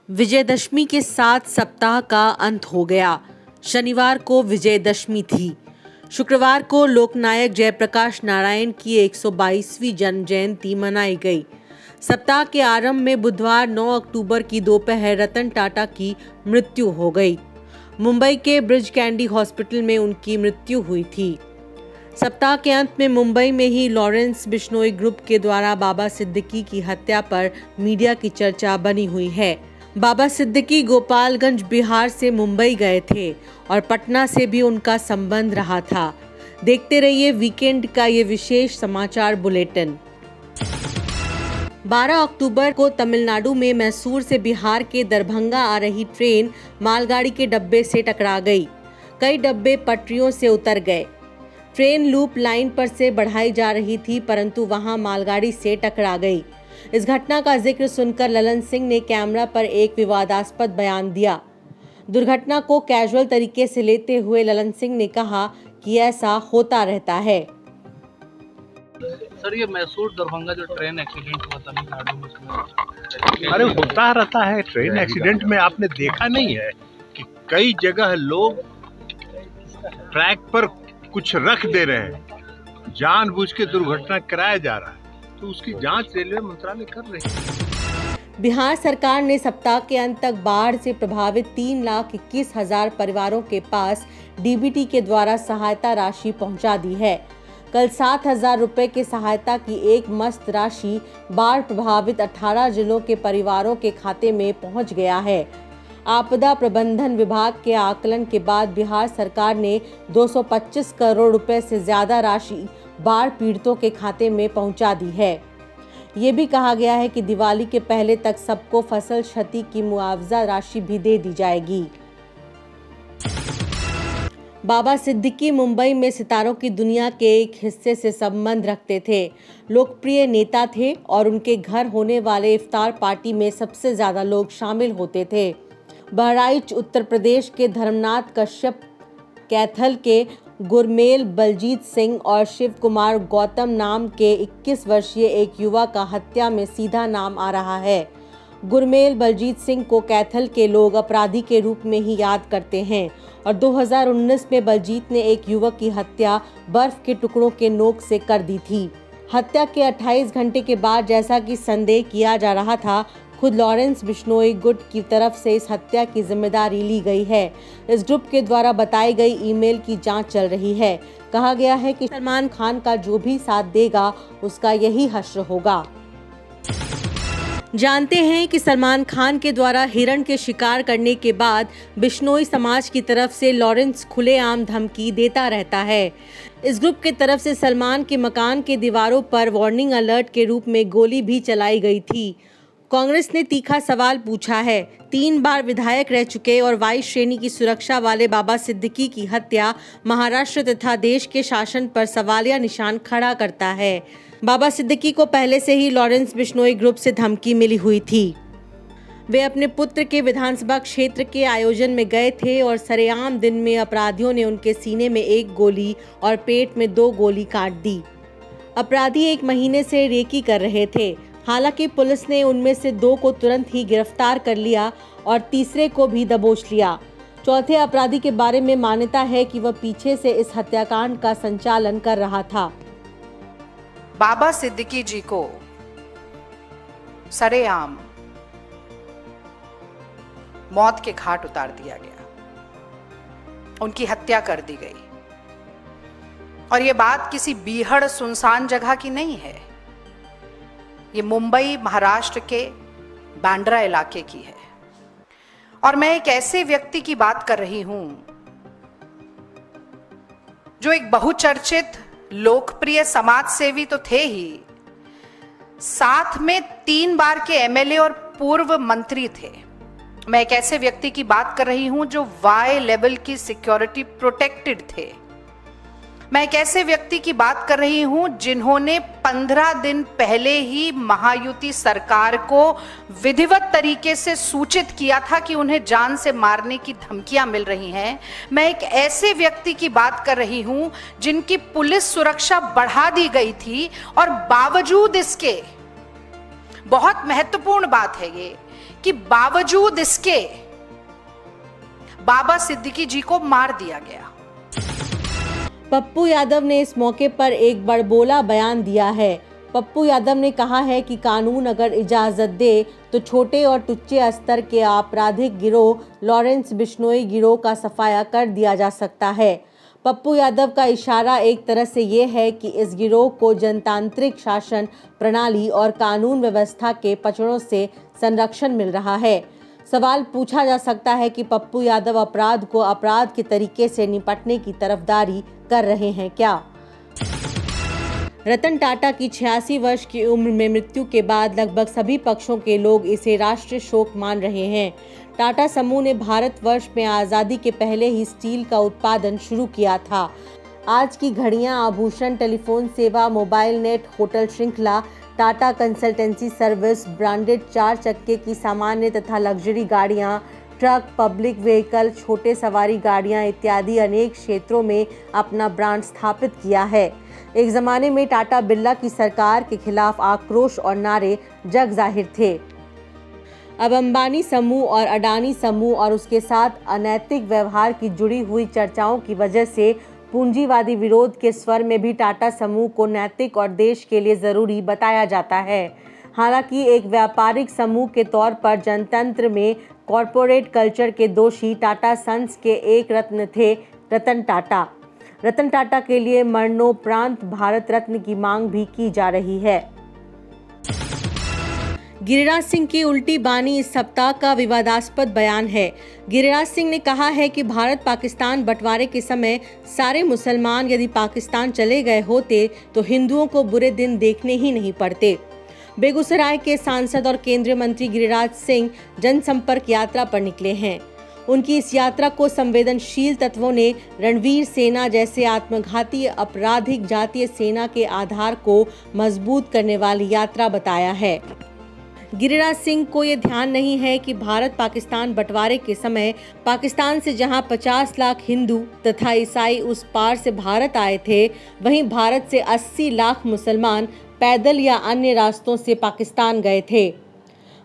विजयदशमी के साथ सप्ताह का अंत हो गया। शनिवार को विजयदशमी थी। शुक्रवार को लोकनायक जयप्रकाश नारायण की 122वीं जन्म जयंती मनाई गई। सप्ताह के आरंभ में बुधवार 9 अक्टूबर की दोपहर रतन टाटा की मृत्यु हो गई। मुंबई के ब्रिज कैंडी हॉस्पिटल में उनकी मृत्यु हुई थी। सप्ताह के अंत में मुंबई में ही लॉरेंस बिश्नोई ग्रुप के द्वारा बाबा सिद्दीकी की हत्या पर मीडिया की चर्चा बनी हुई है। बाबा सिद्दीकी गोपालगंज बिहार से मुंबई गए थे और पटना से भी उनका संबंध रहा था। देखते रहिए वीकेंड का ये विशेष समाचार बुलेटिन। 12 अक्टूबर को तमिलनाडु में मैसूर से बिहार के दरभंगा आ रही ट्रेन मालगाड़ी के डब्बे से टकरा गई। कई डब्बे पटरियों से उतर गए। ट्रेन लूप लाइन पर से बढ़ाई जा रही थी, परंतु वहां मालगाड़ी से टकरा गई। इस घटना का जिक्र सुनकर ललन सिंह ने कैमरा पर एक विवादास्पद बयान दिया। दुर्घटना को कैजुअल तरीके से लेते हुए ललन सिंह ने कहा कि ऐसा होता रहता है। सर, ये मैसूर दरभंगा जो ट्रेन एक्सीडेंट हुआ तमिलनाडु में, अरे होता रहता है। ट्रेन एक्सीडेंट में आपने देखा नहीं है कि कई जगह लोग ट्रैक पर कुछ रख दे रहे हैं, जानबूझ के दुर्घटना कराया जा रहा है, तो उसकी जांच रेलवे मंत्रालय कर रही है। बिहार सरकार ने सप्ताह के अंत तक बाढ़ से प्रभावित 3,21,000 परिवारों के पास डीबीटी के द्वारा सहायता राशि पहुंचा दी है। कल 7,000 रुपए की सहायता की एक मस्त राशि बाढ़ प्रभावित 18 जिलों के परिवारों के खाते में पहुंच गया है। आपदा प्रबंधन विभाग के आकलन के बाद बिहार सरकार ने 225 करोड़ रुपए से ज्यादा राशि बाढ़ पीड़ितों के खाते में पहुंचा दी है। ये भी कहा गया है कि दिवाली के पहले तक सबको फसल क्षति की मुआवजा राशि भी दे दी जाएगी। बाबा सिद्दीकी मुंबई में सितारों की दुनिया के एक हिस्से से संबंध रखते थे। लोकप्रिय नेता थे और उनके घर होने वाले इफ्तार पार्टी में सबसे ज्यादा लोग शामिल होते थे। बहराइच उत्तर प्रदेश के धर्मनाथ कश्यप, कैथल के गुरमेल बलजीत सिंह और शिव कुमार गौतम नाम के 21 वर्षीय एक युवा का हत्या में सीधा नाम आ रहा है। गुरमेल बलजीत सिंह को कैथल के लोग अपराधी के रूप में ही याद करते हैं और 2019 में बलजीत ने एक युवक की हत्या बर्फ के टुकड़ों के नोक से कर दी थी। हत्या के 28 घंटे के बाद, जैसा कि संदेह किया जा रहा था, खुद लॉरेंस बिश्नोई गुट की तरफ से इस हत्या की जिम्मेदारी ली गई है। इस ग्रुप के द्वारा बताई गई ईमेल की जांच चल रही है। कहा गया है कि सलमान खान का जो भी साथ देगा उसका यही हश्र होगा। जानते हैं कि सलमान खान के द्वारा हिरण के शिकार करने के बाद बिश्नोई समाज की तरफ से लॉरेंस खुलेआम धमकी देता रहता है। इस ग्रुप के तरफ से सलमान के मकान के दीवारों पर वार्निंग अलर्ट के रूप में गोली भी चलाई गई थी। कांग्रेस ने तीखा सवाल पूछा है। 3 बार विधायक रह चुके और 22 श्रेणी की सुरक्षा वाले बाबा सिद्दीकी की हत्या महाराष्ट्र तथा देश के शासन पर सवालिया निशान खड़ा करता है। बाबा सिद्दीकी को पहले से ही लॉरेंस बिश्नोई ग्रुप से धमकी मिली हुई थी। वे अपने पुत्र के विधानसभा क्षेत्र के आयोजन में गए थे और सरेआम दिन में अपराधियों ने उनके सीने में 1 गोली और पेट में 2 गोली काट दी। अपराधी 1 महीने से रेकी कर रहे थे। हालांकि पुलिस ने उनमें से 2 को तुरंत ही गिरफ्तार कर लिया और तीसरे को भी दबोच लिया। चौथे अपराधी के बारे में मान्यता है कि वह पीछे से इस हत्याकांड का संचालन कर रहा था। बाबा सिद्दीकी जी को सरेआम मौत के घाट उतार दिया गया, उनकी हत्या कर दी गई। और ये बात किसी बीहड़ सुनसान जगह की नहीं है, ये मुंबई महाराष्ट्र के बांद्रा इलाके की है। और मैं एक ऐसे व्यक्ति की बात कर रही हूं जो एक बहुचर्चित लोकप्रिय समाज सेवी तो थे ही, साथ में 3 बार के एमएलए और पूर्व मंत्री थे। मैं एक ऐसे व्यक्ति की बात कर रही हूं जो वाई लेवल की सिक्योरिटी प्रोटेक्टेड थे। मैं एक ऐसे व्यक्ति की बात कर रही हूं जिन्होंने 15 दिन पहले ही महायुति सरकार को विधिवत तरीके से सूचित किया था कि उन्हें जान से मारने की धमकियां मिल रही हैं। मैं एक ऐसे व्यक्ति की बात कर रही हूं जिनकी पुलिस सुरक्षा बढ़ा दी गई थी और बावजूद इसके, बहुत महत्वपूर्ण बात है ये, कि बावजूद इसके बाबा सिद्दीकी जी को मार दिया गया। पप्पू यादव ने इस मौके पर एक बड़बोला बयान दिया है। पप्पू यादव ने कहा है कि कानून अगर इजाज़त दे तो छोटे और टुच्चे स्तर के आपराधिक गिरोह लॉरेंस बिश्नोई गिरोह का सफाया कर दिया जा सकता है। पप्पू यादव का इशारा एक तरह से ये है कि इस गिरोह को जनतांत्रिक शासन प्रणाली और कानून व्यवस्था के पचड़ों से संरक्षण मिल रहा है। सवाल पूछा जा सकता है कि पप्पू यादव अपराध को अपराध के तरीके से निपटने की तरफदारी कर रहे हैं क्या। रतन टाटा की 86 वर्ष की उम्र में मृत्यु के बाद लगभग सभी पक्षों के लोग इसे राष्ट्रीय शोक मान रहे हैं। टाटा समूह ने भारतवर्ष में आज़ादी के पहले ही स्टील का उत्पादन शुरू किया था। आज की घड़ियां, आभूषण, टेलीफोन सेवा, मोबाइल नेट, होटल श्रृंखला, टाटा कंसल्टेंसी सर्विस, ब्रांडेड 4 चक्के की सामान्य तथा लग्जरी गाड़ियां, ट्रक, पब्लिक व्हीकल, छोटे सवारी गाड़ियां इत्यादि अनेक क्षेत्रों में अपना ब्रांड स्थापित किया है। एक ज़माने में टाटा बिरला की सरकार के खिलाफ आक्रोश और नारे जग जाहिर थे। अब अंबानी समूह और अडानी समूह और उसके साथ अनैतिक व्यवहार की जुड़ी हुई चर्चाओं की वजह से पूंजीवादी विरोध के स्वर में भी टाटा समूह को नैतिक और देश के लिए ज़रूरी बताया जाता है। हालांकि एक व्यापारिक समूह के तौर पर जनतंत्र में कॉरपोरेट कल्चर के दोषी टाटा सन्स के एक रत्न थे रतन टाटा। रतन टाटा के लिए मरणोपरांत भारत रत्न की मांग भी की जा रही है। गिरिराज सिंह की उल्टी बानी इस सप्ताह का विवादास्पद बयान है। गिरिराज सिंह ने कहा है कि भारत पाकिस्तान बंटवारे के समय सारे मुसलमान यदि पाकिस्तान चले गए होते तो हिंदुओं को बुरे दिन देखने ही नहीं पड़ते। बेगूसराय के सांसद और केंद्रीय मंत्री गिरिराज सिंह जनसंपर्क यात्रा पर निकले हैं। उनकी इस यात्रा को संवेदनशील तत्वों ने रणवीर सेना जैसे आत्मघाती आपराधिक जातीय सेना के आधार को मजबूत करने वाली यात्रा बताया है। गिरिराज सिंह को ये ध्यान नहीं है कि भारत पाकिस्तान बंटवारे के समय पाकिस्तान से जहां 50 लाख हिंदू तथा ईसाई उस पार से भारत आए थे, वहीं भारत से 80 लाख मुसलमान पैदल या अन्य रास्तों से पाकिस्तान गए थे।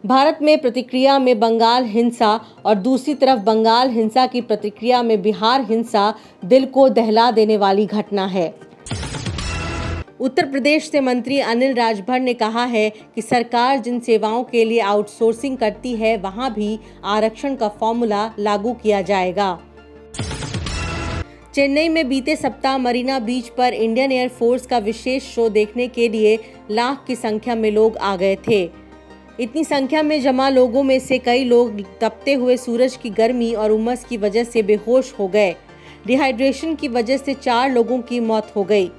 भारत में प्रतिक्रिया में बंगाल हिंसा और दूसरी तरफ बंगाल हिंसा की प्रतिक्रिया में बिहार हिंसा दिल को दहला देने वाली घटना है। उत्तर प्रदेश से मंत्री अनिल राजभर ने कहा है कि सरकार जिन सेवाओं के लिए आउटसोर्सिंग करती है वहां भी आरक्षण का फॉर्मूला लागू किया जाएगा। चेन्नई में बीते सप्ताह मरीना बीच पर इंडियन एयर फोर्स का विशेष शो देखने के लिए लाख की संख्या में लोग आ गए थे। इतनी संख्या में जमा लोगों में से कई लोग तपते हुए सूरज की गर्मी और उमस की वजह से बेहोश हो गए। डिहाइड्रेशन की वजह से 4 लोगों की मौत हो गई।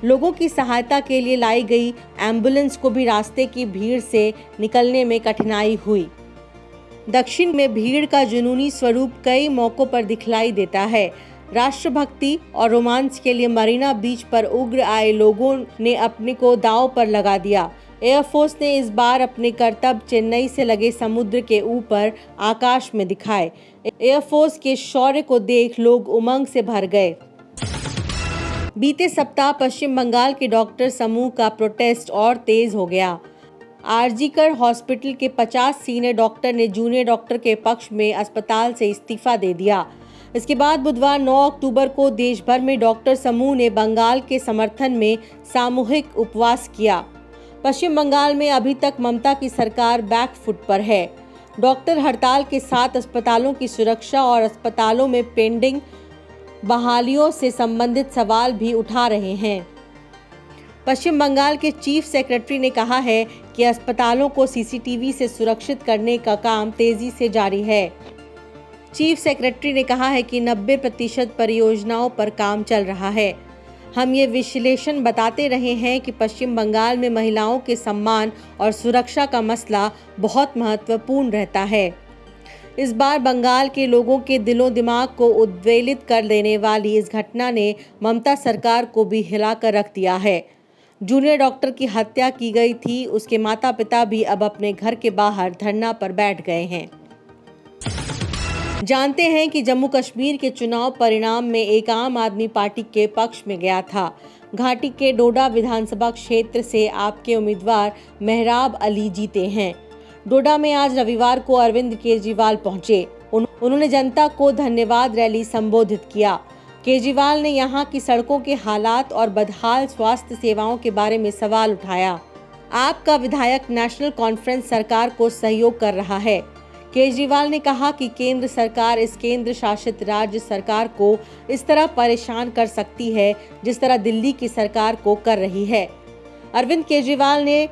लोगों की सहायता के लिए लाई गई एम्बुलेंस को भी रास्ते की भीड़ से निकलने में कठिनाई हुई। दक्षिण में भीड़ का जुनूनी स्वरूप कई मौकों पर दिखलाई देता है। राष्ट्रभक्ति और रोमांस के लिए मरीना बीच पर उग्र आए लोगों ने अपने को दांव पर लगा दिया। एयरफोर्स ने इस बार अपने करतब चेन्नई से लगे समुद्र के ऊपर आकाश में दिखाए। एयरफोर्स के शौर्य को देख लोग उमंग से भर गए। बीते सप्ताह पश्चिम बंगाल के डॉक्टर समूह का प्रोटेस्ट और तेज हो गया। आरजीकर हॉस्पिटल के 50 सीनियर डॉक्टर ने जूनियर डॉक्टर के पक्ष में अस्पताल से इस्तीफा दे दिया। इसके बाद बुधवार 9 अक्टूबर को देश भर में डॉक्टर समूह ने बंगाल के समर्थन में सामूहिक उपवास किया। पश्चिम बंगाल में अभी तक ममता की सरकार बैकफुट पर है। डॉक्टर हड़ताल के साथ अस्पतालों की सुरक्षा और अस्पतालों में पेंडिंग बहालियों से संबंधित सवाल भी उठा रहे हैं। पश्चिम बंगाल के चीफ सेक्रेटरी ने कहा है कि अस्पतालों को सीसीटीवी से सुरक्षित करने का काम तेजी से जारी है। चीफ सेक्रेटरी ने कहा है कि 90% परियोजनाओं पर काम चल रहा है। हम ये विश्लेषण बताते रहे हैं कि पश्चिम बंगाल में महिलाओं के सम्मान और सुरक्षा का मसला बहुत महत्वपूर्ण रहता है। इस बार बंगाल के लोगों के दिलों दिमाग को उद्वेलित कर देने वाली इस घटना ने ममता सरकार को भी हिलाकर रख दिया है। जूनियर डॉक्टर की हत्या की गई थी, उसके माता पिता भी अब अपने घर के बाहर धरना पर बैठ गए हैं। जानते हैं कि जम्मू कश्मीर के चुनाव परिणाम में एक आम आदमी पार्टी के पक्ष में गया था। घाटी के डोडा विधानसभा क्षेत्र से आपके उम्मीदवार मेहराब अली जीते हैं। डोडा में आज रविवार को अरविंद केजरीवाल पहुंचे। उन्होंने जनता को धन्यवाद रैली संबोधित किया। केजरीवाल ने यहां की सड़कों के हालात और बदहाल स्वास्थ्य सेवाओं के बारे में सवाल उठाया। आपका विधायक नेशनल कॉन्फ्रेंस सरकार को सहयोग कर रहा है। केजरीवाल ने कहा कि केंद्र सरकार इस केंद्र शासित राज्य सरकार को इस तरह परेशान कर सकती है जिस तरह दिल्ली की सरकार को कर रही है। अरविंद केजरीवाल ने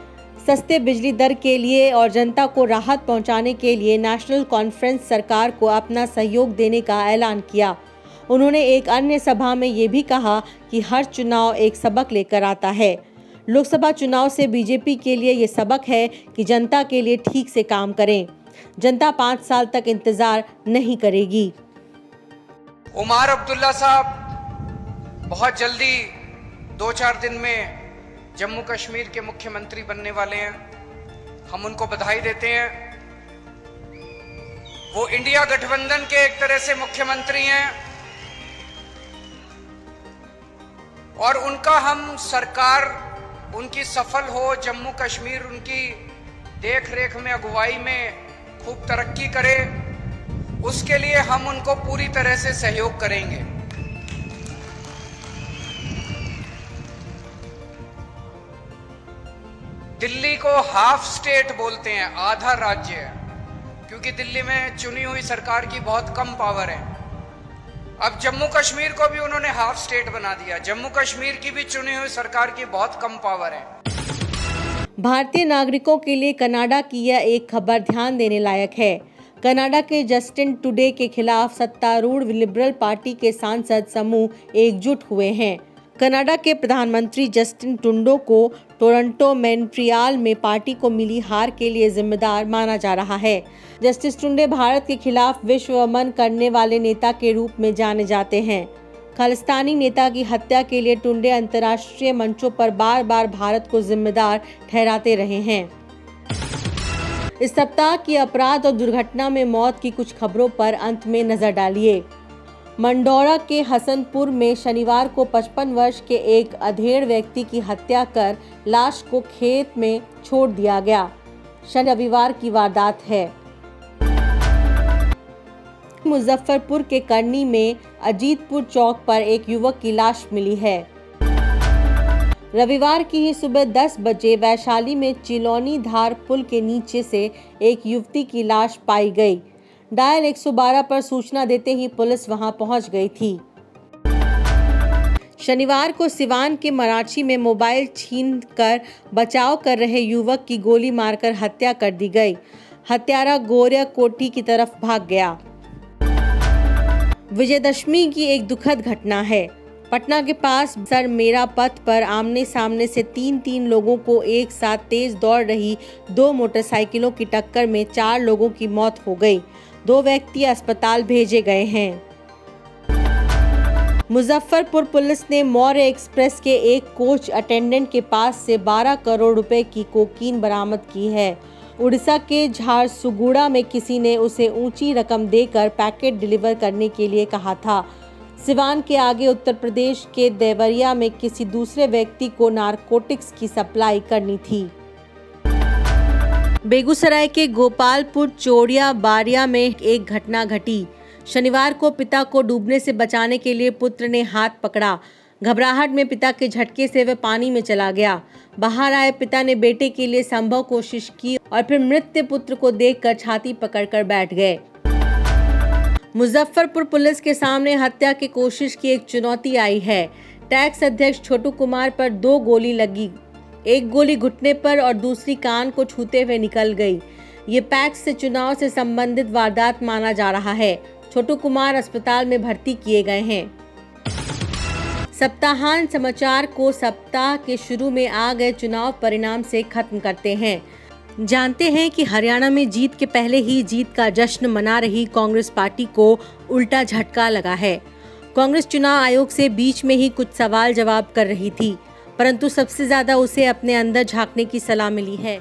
सस्ते बिजली दर के लिए और जनता को राहत पहुंचाने के लिए नेशनल कॉन्फ्रेंस सरकार को अपना सहयोग देने का ऐलान किया। उन्होंने एक अन्य सभा में ये भी कहा कि हर चुनाव एक सबक लेकर आता है। लोकसभा चुनाव से बीजेपी के लिए ये सबक है कि जनता के लिए ठीक से काम करें। जनता 5 साल तक इंतजार नहीं करेगी। उमर अब्दुल्ला साहब बहुत जल्दी 2-4 दिन में जम्मू कश्मीर के मुख्यमंत्री बनने वाले हैं। हम उनको बधाई देते हैं। वो इंडिया गठबंधन के एक तरह से मुख्यमंत्री हैं और उनका हम सरकार उनकी सफल हो, जम्मू कश्मीर उनकी देख रेख में अगुवाई में खूब तरक्की करे, उसके लिए हम उनको पूरी तरह से सहयोग करेंगे। दिल्ली को हाफ स्टेट बोलते हैं, आधा राज्य है, क्योंकि दिल्ली में चुनी हुई सरकार की बहुत कम पावर है। अब जम्मू कश्मीर को भी उन्होंने हाफ स्टेट बना दिया। जम्मू कश्मीर की भी चुनी हुई सरकार की बहुत कम पावर है। भारतीय नागरिकों के लिए कनाडा की यह एक खबर ध्यान देने लायक है। कनाडा के जस्टिन ट्रूडो के खिलाफ सत्तारूढ़ लिबरल पार्टी के सांसद समूह एकजुट हुए हैं। कनाडा के प्रधानमंत्री जस्टिन ट्रूडो को टोरंटो मॉन्ट्रियल में पार्टी को मिली हार के लिए जिम्मेदार माना जा रहा है। जस्टिस ट्रूडो भारत के खिलाफ विश्व अमन करने वाले नेता के रूप में जाने जाते हैं। खालिस्तानी नेता की हत्या के लिए ट्रूडो अंतर्राष्ट्रीय मंचों पर बार बार भारत को जिम्मेदार ठहराते रहे हैं। इस सप्ताह की अपराध और दुर्घटना में मौत की कुछ खबरों पर अंत में नजर डालिए। मंडौरा के हसनपुर में शनिवार को 55 वर्ष के एक अधेड़ व्यक्ति की हत्या कर लाश को खेत में छोड़ दिया गया। रविवार की वारदात है। मुजफ्फरपुर के करनी में अजीतपुर चौक पर एक युवक की लाश मिली है। रविवार की ही सुबह 10 बजे वैशाली में चिलौनी धार पुल के नीचे से एक युवती की लाश पाई गई। डायल 112 पर सूचना देते ही पुलिस वहां पहुंच गई थी। शनिवार को सिवान के मराठी में मोबाइल छीनकर बचाव कर रहे युवक की गोली मारकर हत्या कर दी गई। हत्यारा गोरिया कोठी की तरफ भाग गया। विजयदशमी की एक दुखद घटना है। पटना के पास सर मेरा पथ पर आमने सामने से तीन लोगों को एक साथ तेज दौड़ रही 2 मोटरसाइकिलों की टक्कर में 4 लोगों की मौत हो गई। 2 व्यक्ति अस्पताल भेजे गए हैं। मुजफ्फरपुर पुलिस ने मौर्य एक्सप्रेस के एक कोच अटेंडेंट के पास से 12 करोड़ रुपए की कोकीन बरामद की है। उड़ीसा के झारसुगुड़ा में किसी ने उसे ऊंची रकम देकर पैकेट डिलीवर करने के लिए कहा था। सिवान के आगे उत्तर प्रदेश के देवरिया में किसी दूसरे व्यक्ति को नारकोटिक्स की सप्लाई करनी थी। बेगूसराय के गोपालपुर चोड़िया बारिया में एक घटना घटी। शनिवार को पिता को डूबने से बचाने के लिए पुत्र ने हाथ पकड़ा। घबराहट में पिता के झटके से वह पानी में चला गया। बाहर आए पिता ने बेटे के लिए संभव कोशिश की और फिर मृत पुत्र को देखकर छाती पकड़कर बैठ गए। मुजफ्फरपुर पुलिस के सामने हत्या की कोशिश की एक चुनौती आई है। टैक्स अध्यक्ष छोटू कुमार पर 2 गोली लगी। एक गोली घुटने पर और दूसरी कान को छूते हुए निकल गई। ये पैक्स से चुनाव से संबंधित वारदात माना जा रहा है। छोटू कुमार अस्पताल में भर्ती किए गए हैं। सप्ताहांत समाचार को सप्ताह के शुरू में आ गए चुनाव परिणाम से खत्म करते हैं। जानते हैं कि हरियाणा में जीत के पहले ही जीत का जश्न मना रही कांग्रेस पार्टी को उल्टा झटका लगा है। कांग्रेस चुनाव आयोग से बीच में ही कुछ सवाल जवाब कर रही थी, परंतु सबसे ज्यादा उसे अपने अंदर झांकने की सलाह मिली है।